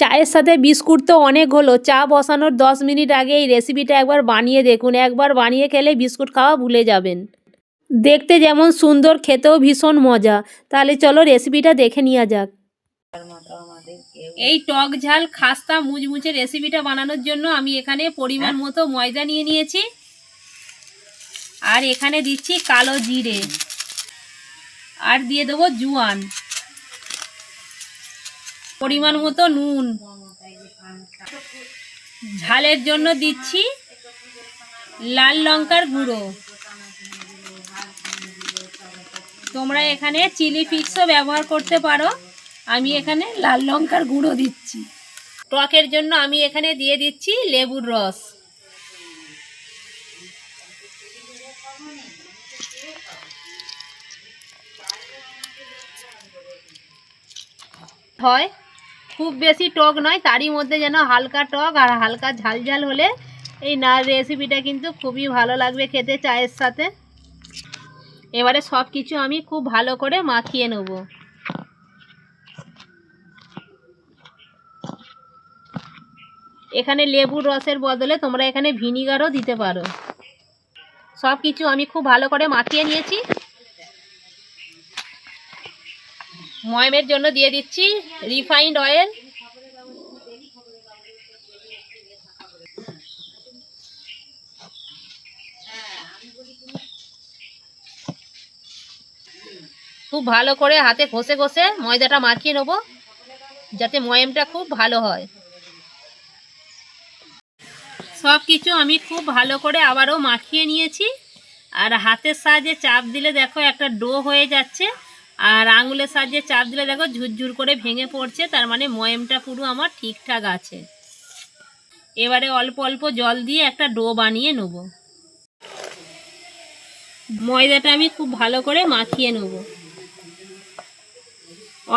চায়ের সাথে বিস্কুট তো অনেক হলো, চা বসানোর 10 মিনিট আগে এই রেসিপিটা একবার বানিয়ে দেখুন। একবার বানিয়ে খেলে বিস্কুট খাওয়া ভুলে যাবেন। দেখতে যেমন সুন্দর, খেতেও ভীষণ মজা। তাহলে চলো রেসিপিটা দেখে নেওয়া যাক। এই টক ঝাল খাস্তা মুচমুচে রেসিপিটা বানানোর জন্য আমি এখানে পরিমাণ মতো ময়দা নিয়ে নিয়েছি, আর এখানে দিচ্ছি কালো জিরে, আর দিয়ে দেবো জোয়ান, পরিমাণ মতো নুন, ঝালের জন্য দিচ্ছি লাল লঙ্কার গুঁড়ো। তোমরা এখানে চিলি ফ্লেক্সও ব্যবহার করতে পারো, আমি এখানে লাল লঙ্কার গুঁড়ো দিচ্ছি। টকের জন্য আমি এখানে দিয়ে দিচ্ছি লেবুর রস। হয় খুব বেশি টক নয়, তারই মধ্যে যেন হালকা টক আর হালকা ঝাল ঝাল হলে এই রেসিপিটা কিন্তু খুবই ভালো লাগবে খেতে চায়ের সাথে। এবারে সব কিছু আমি খুব ভালো করে মাখিয়ে নেব। এখানে লেবুর রসের বদলে তোমরা এখানে ভিনিগারও দিতে পারো। সব কিছু আমি খুব ভালো করে মাখিয়ে নিয়েছি। ময়মের জন্য দিয়ে দিচ্ছি রিফাইন্ড অয়েল। খুব ভালো করে হাতে ঘষে ঘষে ময়দাটা মাখিয়ে নেব, যাতে ময়মটা খুব ভালো হয়। সব কিছু আমি খুব ভালো করে আবারও মাখিয়ে নিয়েছি, আর হাতের সাহায্যে চাপ দিলে দেখো একটা ডো হয়ে যাচ্ছে, আর আঙুলের সাহায্যে চাপ দিলে দেখো ঝুরঝুর করে ভেঙে পড়ছে, তার মানে ময়মটা পুরো আমার ঠিকঠাক আছে। এবারে অল্প অল্প জল দিয়ে একটা ডো বানিয়ে নেব। ময়দাটা আমি খুব ভালো করে মাখিয়ে নেব।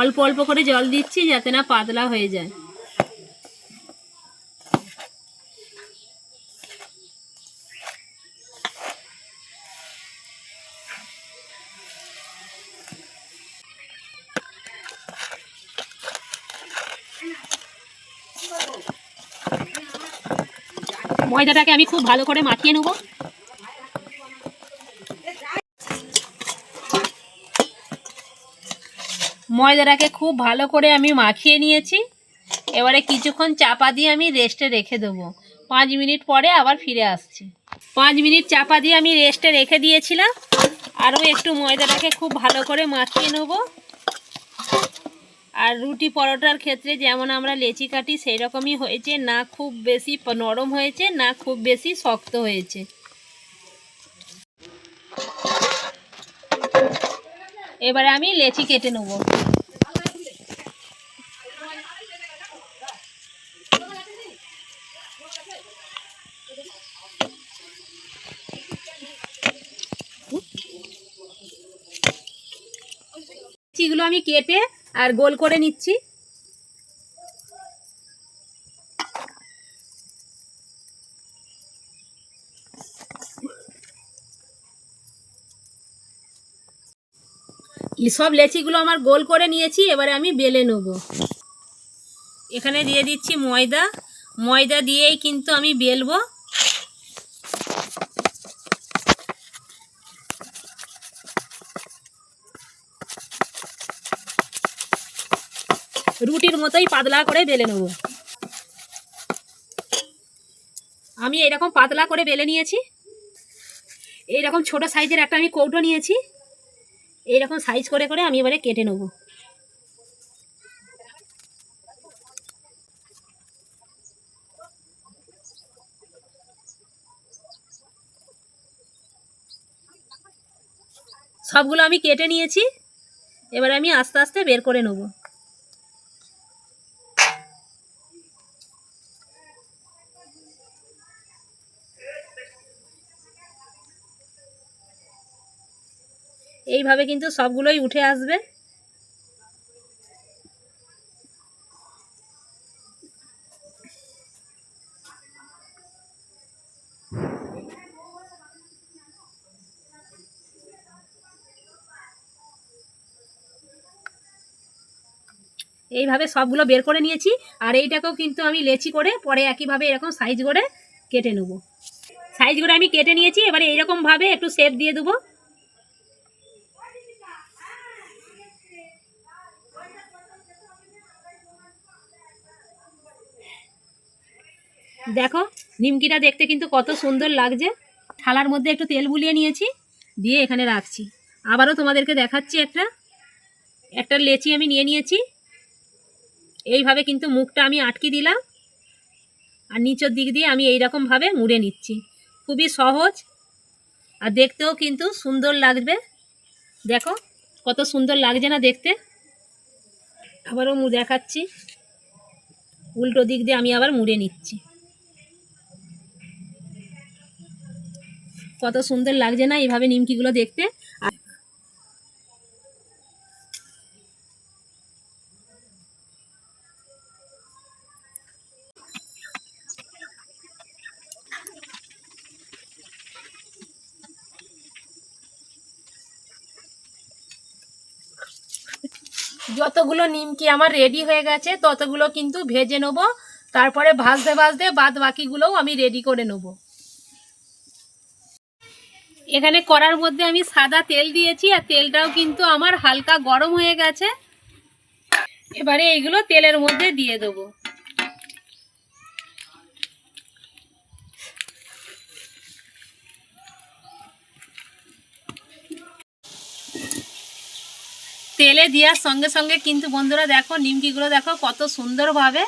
অল্প অল্প করে জল দিচ্ছি যাতে না পাতলা হয়ে যায়। ময়দাটাকে আমি খুব ভালো করে মাখিয়ে নেব। ময়দাটাকে খুব ভালো করে আমি মাখিয়ে নিয়েছি। এবারে কিছুক্ষণ চাপা দিয়ে আমি রেস্টে রেখে দেবো। 5 মিনিট পরে আবার ফিরে আসছি। 5 মিনিট চাপা দিয়ে আমি রেস্টে রেখে দিয়েছিলাম। আরও একটু ময়দাটাকে খুব ভালো করে মাখিয়ে নেব। আর রুটি পরোটার ক্ষেত্রে যেমন আমরা লেচি কাটি সেই রকমই হয়েছে, না খুব বেশি নরম হয়েছে না খুব বেশি শক্ত হয়েছে। এবারে আমি লেচি কেটে নেব। লেচিগুলো আমি কেটে আর গোল করে নিচ্ছি। সব লেচিগুলো আমার গোল করে নিয়েছি, এবারে আমি বেলে নেব। এখানে দিয়ে দিচ্ছি ময়দা। ময়দা দিয়েই কিন্তু আমি বেলবো। রুটির মতোই পাতলা করে বেলে নেব। আমি এরকম পাতলা করে বেলে নিয়েছি। এইরকম ছোট সাইজের একটা আমি কৌটো নিয়েছি। এইরকম সাইজ করে করে আমি এবারে কেটে নেব। সবগুলো আমি কেটে নিয়েছি। এবারে আমি আস্তে আস্তে বের করে নেব। এইভাবে কিন্তু সবগুলোই উঠে আসবে। এইভাবে সবগুলো বের করে নিয়েছি। আর এইটাকেও কিন্তু আমি লেচি করে পরে একইভাবে এরকম সাইজ করে কেটে নেব। সাইজ করে আমি কেটে নিয়েছি। এবারে এইরকমভাবে একটু শেপ দিয়ে দেবো। দেখো নিমকিটা দেখতে কিন্তু কত সুন্দর লাগছে। থালার মধ্যে একটু তেল বুলিয়ে নিয়েছি, দিয়ে এখানে রাখছি। আবারও তোমাদেরকে দেখাচ্ছি। একটা লেচি আমি নিয়ে নিয়েছি। এইভাবে কিন্তু মুখটা আমি আটকে দিলাম, আর নিচের দিক দিয়ে আমি এইরকমভাবে মুড়ে নিচ্ছি। খুবই সহজ, আর দেখতেও কিন্তু সুন্দর লাগবে। দেখো কত সুন্দর লাগছে না দেখতে। আবারও দেখাচ্ছি, উল্টো দিক দিয়ে আমি আবার মুড়ে নিচ্ছি। কত সুন্দর লাগছে না এইভাবে নিমকিগুলো দেখতে। যতগুলো নিমকি আমার রেডি হয়ে গেছে ততগুলো কিন্তু ভেজে নেব। তারপরে ভাজতে ভাজতে বাদ বাকিগুলোও আমি রেডি করে নেব। এখানে কড়ার মধ্যে আমি সাদা তেল দিয়েছি, আর তেলটাও কিন্তু আমার হালকা গরম হয়ে গেছে। এবারে এইগুলো তেলের মধ্যে দিয়ে দেবো। তেলে দেওয়ার সঙ্গে সঙ্গে কিন্তু বন্ধুরা দেখো নিমকিগুলো দেখো কত সুন্দরভাবে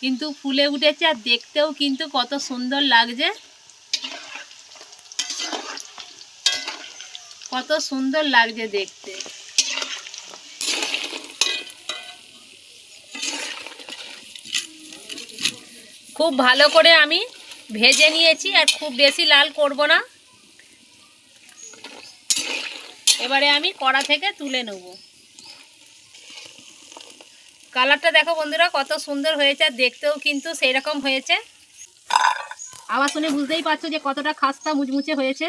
কিন্তু ফুলে উঠেছে, আর দেখতেও কিন্তু কত সুন্দর লাগছে। কত সুন্দর লাগছে দেখতে। খুব ভালো করে আমি ভেজে নিয়েছি, আর খুব বেশি লাল করব না। এবারে আমি কড়া থেকে তুলে নেব। কালারটা দেখো বন্ধুরা কত সুন্দর হয়েছে, আর দেখতেও কিন্তু সেই রকম হয়েছে। আওয়াজ শুনে বুঝতেই পারছো যে কতটা খাস্তা মুচমুচে হয়েছে।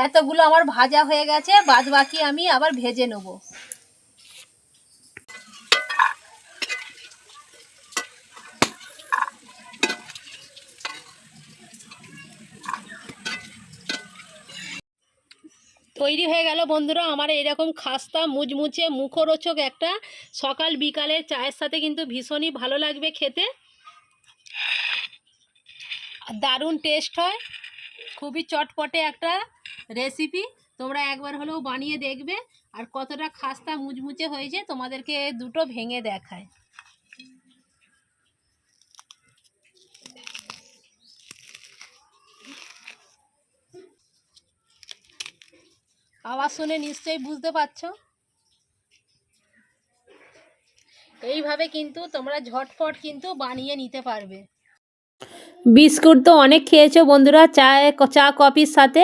এতগুলো আমার ভাজা হয়ে গেছে, বাদ বাকি আমি আবার ভেজে নেব। তৈরি হয়ে গেল বন্ধুরা আমার এরকম খাস্তা মুচমুচে মুখরোচক একটা সকাল বিকালের চায়ের সাথে কিন্তু ভীষণই ভালো লাগবে খেতে। দারুণ টেস্ট হয়, খুবই চটপটে একটা রেসিপি। তোমরা একবার হলেও বানিয়ে দেখবে। আর কতটা খাস্তা মুচমুচে হয়েছে তোমাদেরকে দুটো ভেঙে দেখায়। আওয়াজ শুনে নিশ্চয়ই বুঝতে পারছো। এইভাবে কিন্তু তোমরা ঝটপট কিন্তু বানিয়ে নিতে পারবে। বিস্কুট তো অনেক খেয়েছো বন্ধুরা চা কফির সাথে।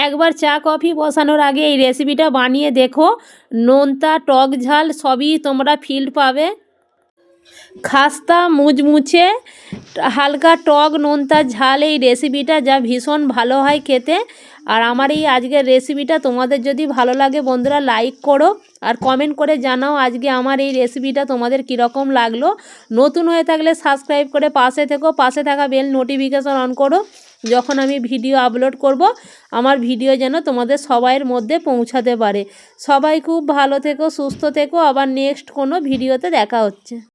একবার চা কফি বসানোর আগে এই রেসিপিটা বানিয়ে দেখো। নোনতা টক ঝাল সবই তোমরা ফিল পাবে। খাস্তা মুচমুচে হালকা টক নোনতা ঝাল এই রেসিপিটা যা ভীষণ ভালো হয় খেতে। আর আমার এই আজকের রেসিপিটা তোমাদের যদি ভালো লাগে বন্ধুরা লাইক করো, আর কমেন্ট করে জানাও আজকে আমার এই রেসিপিটা তোমাদের কীরকম লাগলো। নতুন হয়ে থাকলে সাবস্ক্রাইব করে পাশে থেকো, পাশে থাকা বেল নোটিফিকেশন অন করো। যখন আমি ভিডিও আপলোড করব আমার ভিডিও যেন তোমাদের সবাইয়ের মধ্যে পৌঁছাতে পারে। সবাই খুব ভালো থেকো, সুস্থ থেকো। আবার নেক্সট কোনো ভিডিওতে দেখা হচ্ছে।